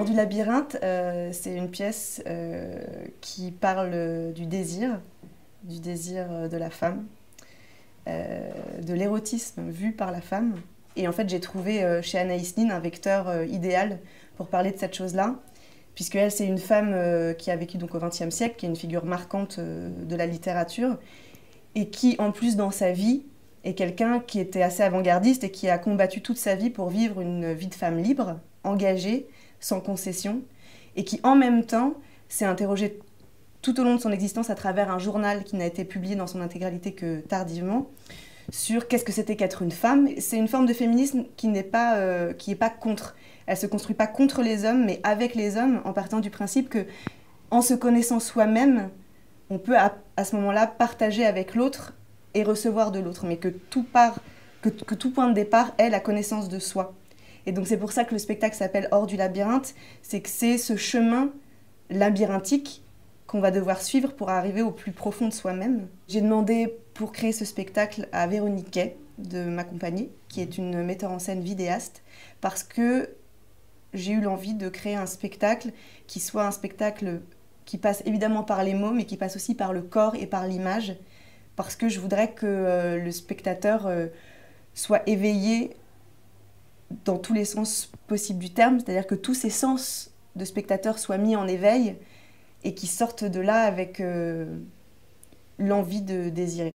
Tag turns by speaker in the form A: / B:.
A: Hors du labyrinthe, c'est une pièce qui parle du désir de la femme, de l'érotisme vu par la femme. Et en fait, j'ai trouvé chez Anaïs Nin un vecteur idéal pour parler de cette chose-là, puisque elle, c'est une femme qui a vécu donc au XXe siècle, qui est une figure marquante de la littérature, et qui, en plus, dans sa vie, est quelqu'un qui était assez avant-gardiste et qui a combattu toute sa vie pour vivre une vie de femme libre, engagée, sans concession, et qui, en même temps, s'est interrogée tout au long de son existence à travers un journal qui n'a été publié dans son intégralité que tardivement, sur qu'est-ce que c'était qu'être une femme. C'est une forme de féminisme qui n'est pas contre. Elle ne se construit pas contre les hommes, mais avec les hommes, en partant du principe que, en se connaissant soi-même, on peut à ce moment-là partager avec l'autre et recevoir de l'autre, mais que tout point de départ est la connaissance de soi. Et donc c'est pour ça que le spectacle s'appelle Hors du labyrinthe, c'est que c'est ce chemin labyrinthique qu'on va devoir suivre pour arriver au plus profond de soi-même. J'ai demandé pour créer ce spectacle à Véronique Gay de m'accompagner, qui est une metteur en scène vidéaste, parce que j'ai eu l'envie de créer un spectacle qui soit un spectacle qui passe évidemment par les mots, mais qui passe aussi par le corps et par l'image, parce que je voudrais que le spectateur soit éveillé dans tous les sens possibles du terme, c'est-à-dire que tous ses sens de spectateur soient mis en éveil et qui sortent de là avec l'envie de désirer.